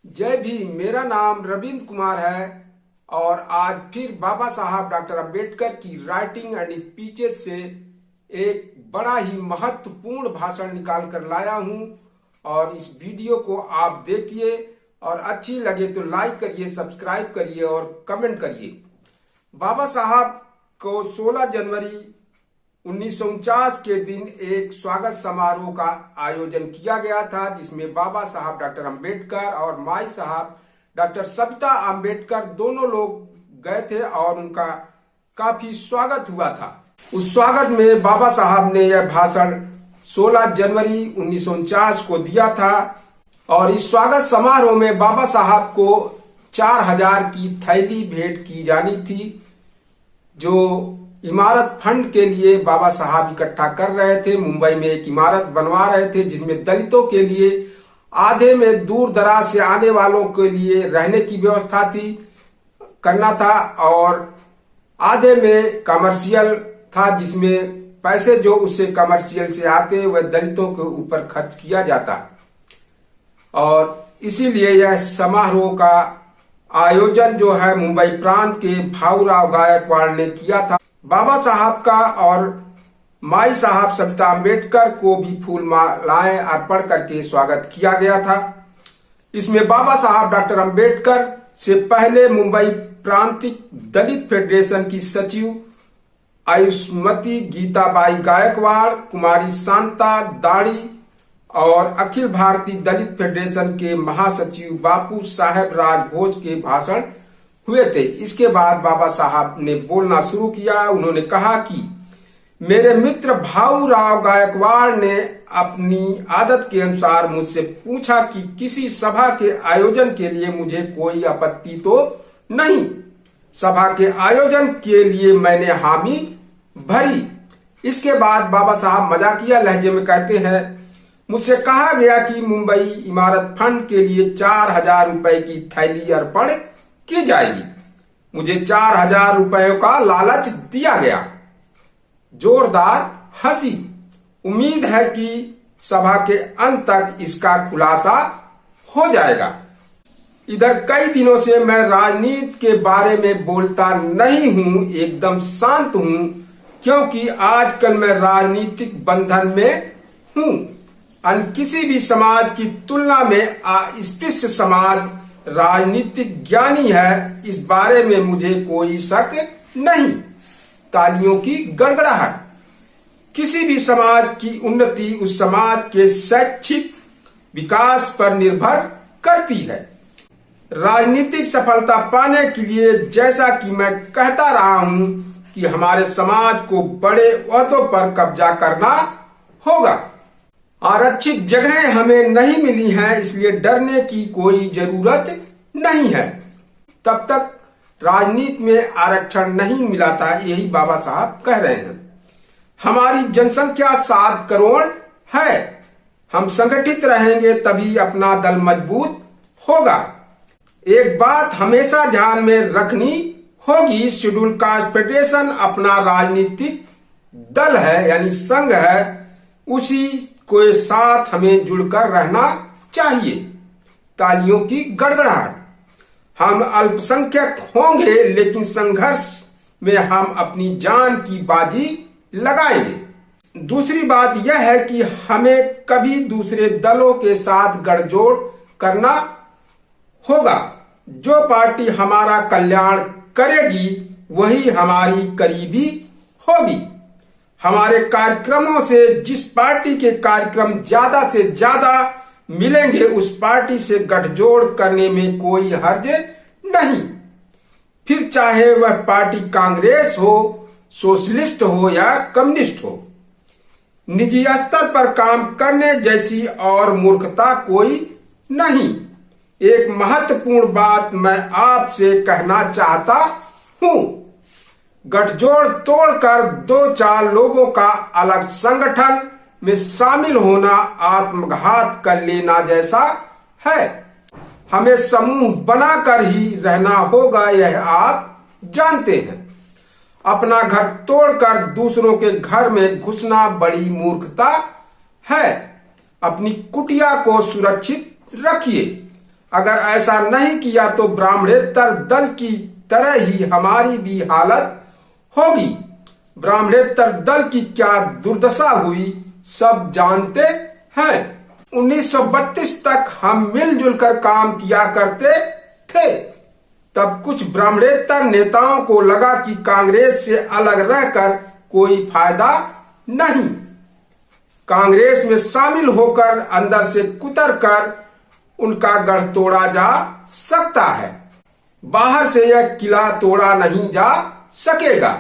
जय भीम। मेरा नाम रविंद्र कुमार है और आज फिर बाबा साहब डॉक्टर अंबेडकर की राइटिंग एंड स्पीचेस से एक बड़ा ही महत्वपूर्ण भाषण निकाल कर लाया हूं और इस वीडियो को आप देखिए और अच्छी लगे तो लाइक करिए, सब्सक्राइब करिए और कमेंट करिए। बाबा साहब को 16 जनवरी 1949 के दिन एक स्वागत समारोह का आयोजन किया गया था, जिसमें बाबा साहब डॉक्टर अंबेडकर और माई साहब डॉक्टर सविता अंबेडकर दोनों लोग गए थे और उनका काफी स्वागत हुआ था। उस स्वागत में बाबा साहब ने यह भाषण 16 जनवरी 1949 को दिया था और इस स्वागत समारोह में बाबा साहब को 4000 की थैली भेंट की जानी थी, जो इमारत फंड के लिए बाबा साहब इकट्ठा कर रहे थे। मुंबई में एक इमारत बनवा रहे थे जिसमें दलितों के लिए, आधे में दूर दराज से आने वालों के लिए रहने की व्यवस्था थी करना था और आधे में कमर्शियल था, जिसमें पैसे जो उससे कमर्शियल से आते वह दलितों के ऊपर खर्च किया जाता और इसीलिए यह समारोह का आयोजन जो है मुंबई प्रांत के भाऊराव गायकवाड़ ने किया था। बाबा साहब का और माई साहब सविता अंबेडकर को भी फूल मालाएं अर्पण करके स्वागत किया गया था। इसमें बाबा साहब डॉक्टर अंबेडकर से पहले मुंबई प्रांतिक दलित फेडरेशन की सचिव आयुष्मती गीताबाई गायकवाड़, कुमारी शांता दाड़ी और अखिल भारतीय दलित फेडरेशन के महासचिव बापू साहेब राजभोज के भाषण हुए थे। इसके बाद बाबा साहब ने बोलना शुरू किया। उन्होंने कहा कि मेरे मित्र भाऊराव गायकवाड़ ने अपनी आदत के अनुसार मुझसे पूछा कि किसी सभा के आयोजन के लिए मुझे कोई आपत्ति तो नहीं। सभा के आयोजन के लिए मैंने हामी भरी। इसके बाद बाबा साहब मजाकिया लहजे में कहते हैं, मुझसे कहा गया कि मुंबई इमारत फंड के लिए 4000 रुपए की थैली अर्पण की जाएगी। मुझे 4000 रुपयों का लालच दिया गया। जोरदार हंसी। उम्मीद है कि सभा के अंत तक इसका खुलासा हो जाएगा। इधर कई दिनों से मैं राजनीति के बारे में बोलता नहीं हूं, एकदम शांत हूं, क्योंकि आजकल मैं राजनीतिक बंधन में हूं। अन्य किसी भी समाज की तुलना में अस्पृश्य समाज राजनीतिक ज्ञानी है, इस बारे में मुझे कोई शक नहीं। तालियों की गड़गड़ाहट। किसी भी समाज की उन्नति उस समाज के शैक्षिक विकास पर निर्भर करती है। राजनीतिक सफलता पाने के लिए, जैसा कि मैं कहता रहा हूं, कि हमारे समाज को बड़े ओहदों पर कब्जा करना होगा। आरक्षित जगहें हमें नहीं मिली हैं, इसलिए डरने की कोई जरूरत नहीं है। तब तक राजनीति में आरक्षण नहीं मिला था, यही बाबा साहब कह रहे हैं। हमारी जनसंख्या 7 करोड़ है। हम संगठित रहेंगे तभी अपना दल मजबूत होगा। एक बात हमेशा ध्यान में रखनी होगी, शेड्यूल कास्ट फेडरेशन अपना राजनीतिक दल है, यानी संघ है, उसी के साथ हमें जुड़कर रहना चाहिए। तालियों की गड़गड़ाहट। हम अल्पसंख्यक होंगे, लेकिन संघर्ष में हम अपनी जान की बाजी लगाएंगे। दूसरी बात यह है कि हमें कभी दूसरे दलों के साथ गठजोड़ करना होगा। जो पार्टी हमारा कल्याण करेगी वही हमारी करीबी होगी। हमारे कार्यक्रमों से जिस पार्टी के कार्यक्रम ज्यादा से ज्यादा मिलेंगे, उस पार्टी से गठजोड़ करने में कोई हर्ज नहीं। फिर चाहे वह पार्टी कांग्रेस हो, सोशलिस्ट हो या कम्युनिस्ट हो। निजी स्तर पर काम करने जैसी और मूर्खता कोई नहीं। एक महत्वपूर्ण बात मैं आपसे कहना चाहता हूं। गठजोड़ तोड़कर 2-4 लोगों का अलग संगठन में शामिल होना आत्मघात कर लेना जैसा है। हमें समूह बनाकर ही रहना होगा, यह आप जानते हैं। अपना घर तोड़कर दूसरों के घर में घुसना बड़ी मूर्खता है। अपनी कुटिया को सुरक्षित रखिए। अगर ऐसा नहीं किया तो ब्राह्मणेतर दल की तरह ही हमारी भी हालत होगी। ब्राह्मणेतर दल की क्या दुर्दशा हुई सब जानते हैं। 1932 तक हम मिलजुल कर काम किया करते थे। तब कुछ ब्राह्मणेतर नेताओं को लगा कि कांग्रेस से अलग रहकर कोई फायदा नहीं। कांग्रेस में शामिल होकर अंदर से कुतर कर उनका गढ़ तोड़ा जा सकता है, बाहर से यह किला तोड़ा नहीं जा सकेगा।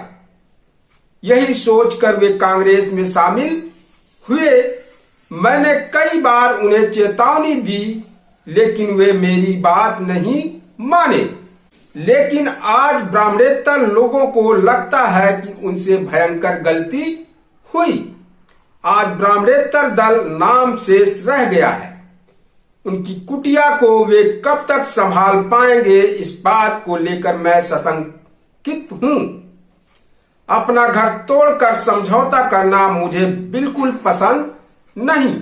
यही सोचकर वे कांग्रेस में शामिल हुए। मैंने कई बार उन्हें चेतावनी दी, लेकिन वे मेरी बात नहीं माने। लेकिन आज ब्राह्मणेतर लोगों को लगता है कि उनसे भयंकर गलती हुई। आज ब्राह्मणेतर दल नाम शेष रह गया है। उनकी कुटिया को वे कब तक संभाल पाएंगे, इस बात को लेकर मैं सशंकित हूं। अपना घर तोड़कर समझौता करना मुझे बिल्कुल पसंद नहीं।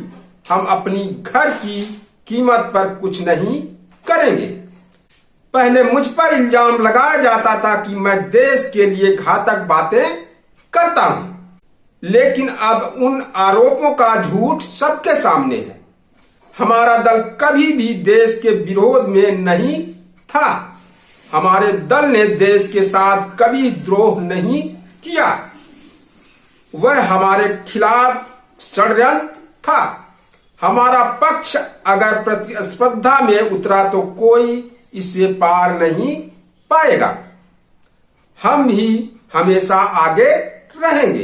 हम अपनी घर की कीमत पर कुछ नहीं करेंगे। पहले मुझ पर इल्जाम लगाया जाता था कि मैं देश के लिए घातक बातें करता हूं, लेकिन अब उन आरोपों का झूठ सबके सामने है। हमारा दल कभी भी देश के विरोध में नहीं था। हमारे दल ने देश के साथ कभी द्रोह नहीं किया। वह हमारे खिलाफ षड्यंत्र था। हमारा पक्ष अगर प्रतिस्पर्धा में उतरा तो कोई इसे पार नहीं पाएगा। हम ही हमेशा आगे रहेंगे।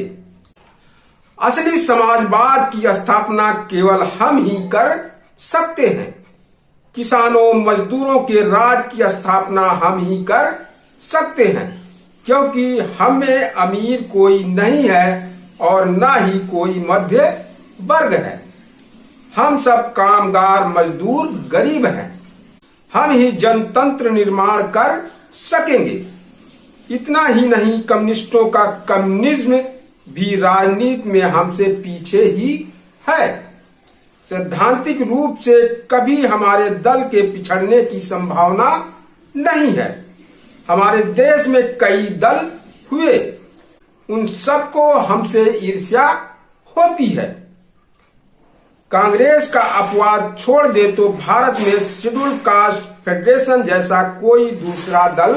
असली समाजवाद की स्थापना केवल हम ही कर सकते हैं। किसानों मजदूरों के राज की स्थापना हम ही कर सकते हैं, क्योंकि हमें अमीर कोई नहीं है और ना ही कोई मध्य वर्ग है। हम सब कामगार मजदूर गरीब हैं। हम ही जनतंत्र निर्माण कर सकेंगे। इतना ही नहीं, कम्युनिस्टों का कम्युनिज्म भी राजनीति में हमसे पीछे ही है। सैद्धांतिक रूप से कभी हमारे दल के पिछड़ने की संभावना नहीं है। हमारे देश में कई दल हुए, उन सबको हमसे ईर्ष्या होती है। कांग्रेस का अपवाद छोड़ दे तो भारत में शेड्यूल कास्ट फेडरेशन जैसा कोई दूसरा दल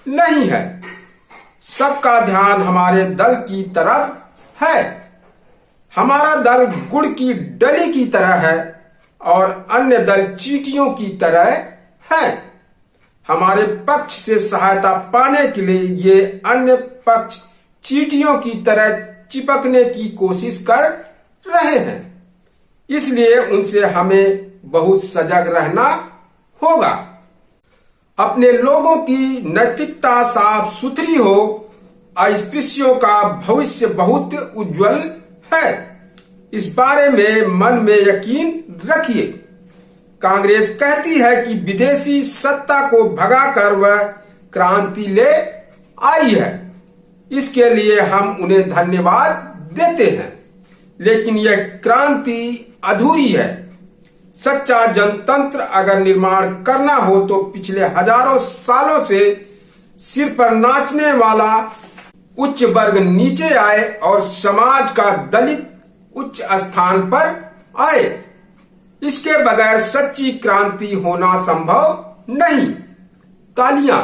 नहीं है। सबका ध्यान हमारे दल की तरफ है। हमारा दल गुड़ की डली की तरह है और अन्य दल चींटियों की तरह है। हमारे पक्ष से सहायता पाने के लिए ये अन्य पक्ष चींटियों की तरह चिपकने की कोशिश कर रहे हैं। इसलिए उनसे हमें बहुत सजग रहना होगा। अपने लोगों की नैतिकता साफ सुथरी हो। अस्पृश्यों का भविष्य बहुत उज्जवल है। इस बारे में मन में यकीन रखिए। कांग्रेस कहती है कि विदेशी सत्ता को भगाकर वह क्रांति ले आई है। इसके लिए हम उन्हें धन्यवाद देते हैं, लेकिन यह क्रांति अधूरी है। सच्चा जनतंत्र अगर निर्माण करना हो तो पिछले हजारों सालों से सिर पर नाचने वाला उच्च वर्ग नीचे आए और समाज का दलित उच्च स्थान पर आए। इसके बगैर सच्ची क्रांति होना संभव नहीं। तालियां।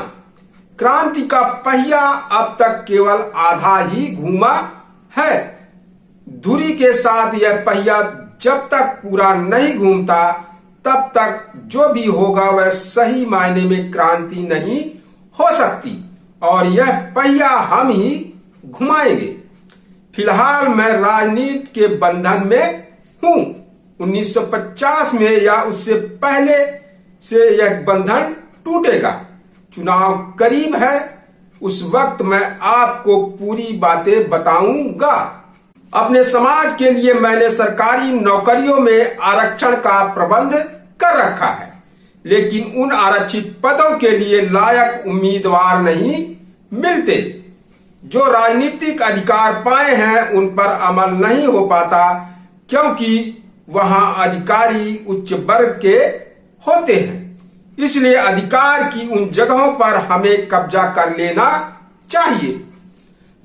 क्रांति का पहिया अब तक केवल आधा ही घूमा है। धुरी के साथ यह पहिया जब तक पूरा नहीं घूमता तब तक जो भी होगा वह सही मायने में क्रांति नहीं हो सकती और यह पहिया हम ही घुमाएंगे। फिलहाल मैं राजनीति के बंधन में हूं। 1950 में या उससे पहले से यह बंधन टूटेगा। चुनाव करीब है, उस वक्त मैं आपको पूरी बातें बताऊंगा। अपने समाज के लिए मैंने सरकारी नौकरियों में आरक्षण का प्रबंध कर रखा है, लेकिन उन आरक्षित पदों के लिए लायक उम्मीदवार नहीं मिलते। जो राजनीतिक अधिकार पाए हैं उन पर अमल नहीं हो पाता, क्योंकि वहां अधिकारी उच्च वर्ग के होते हैं। इसलिए अधिकार की उन जगहों पर हमें कब्जा कर लेना चाहिए।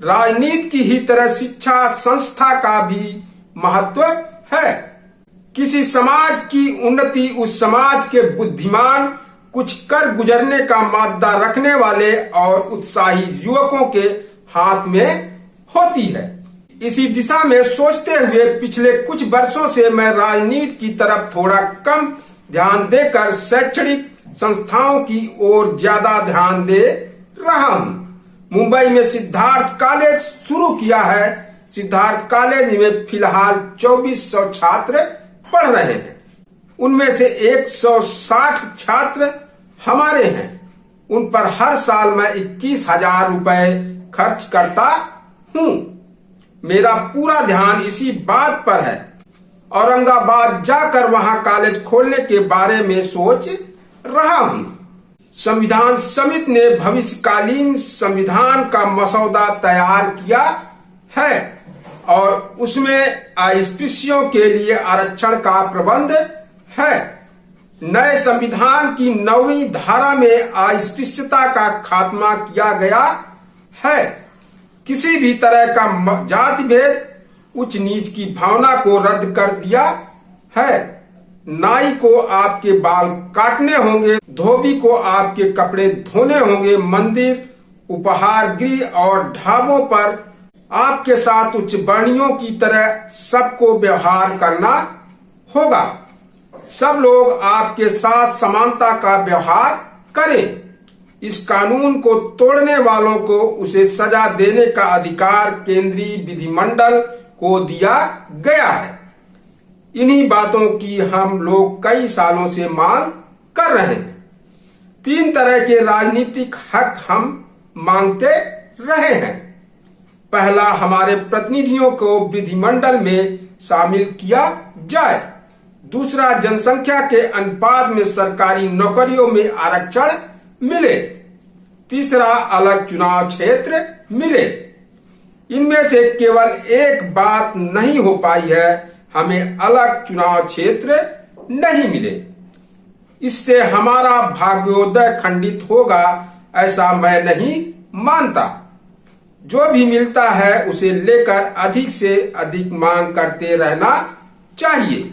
राजनीति की ही तरह शिक्षा संस्था का भी महत्व है। किसी समाज की उन्नति उस समाज के बुद्धिमान, कुछ कर गुजरने का मादा रखने वाले और उत्साही युवकों के हाथ में होती है। इसी दिशा में सोचते हुए पिछले कुछ वर्षों से मैं राजनीति की तरफ थोड़ा कम ध्यान देकर शैक्षणिक संस्थाओं की ओर ज्यादा ध्यान दे रहा हूं। मुंबई में सिद्धार्थ कॉलेज शुरू किया है। सिद्धार्थ कॉलेज में फिलहाल 2400 छात्र पढ़ रहे हैं। उनमें से 160 छात्र हमारे हैं। उन पर हर साल मैं 21,000 रुपए खर्च करता हूं। मेरा पूरा ध्यान इसी बात पर है। औरंगाबाद जाकर वहां कॉलेज खोलने के बारे में सोच रहा हूं। संविधान समिति ने भविष्यकालीन संविधान का मसौदा तैयार किया है और उसमें अस्पृश्यों के लिए आरक्षण का प्रबंध है। नए संविधान की 9वीं धारा में अस्पृश्यता का खात्मा किया गया है। किसी भी तरह का जाति भेद, उच्च नीच की भावना को रद्द कर दिया है। नाई को आपके बाल काटने होंगे, धोबी को आपके कपड़े धोने होंगे, मंदिर, उपहार गृह और ढाबों पर आपके साथ उच्च वर्णियों की तरह सबको व्यवहार करना होगा। सब लोग आपके साथ समानता का व्यवहार करें। इस कानून को तोड़ने वालों को उसे सजा देने का अधिकार केंद्रीय विधिमंडल को दिया गया है। इन्हीं बातों की हम लोग कई सालों से मांग कर रहे हैं। 3 तरह के राजनीतिक हक हम मांगते रहे हैं। पहला, हमारे प्रतिनिधियों को विधिमंडल में शामिल किया जाए। दूसरा, जनसंख्या के अनुपात में सरकारी नौकरियों में आरक्षण मिले। तीसरा, अलग चुनाव क्षेत्र मिले। इनमें से केवल एक बात नहीं हो पाई है, हमें अलग चुनाव क्षेत्र नहीं मिले। इससे हमारा भाग्योदय खंडित होगा, ऐसा मैं नहीं मानता। जो भी मिलता है उसे लेकर अधिक से अधिक मांग करते रहना चाहिए।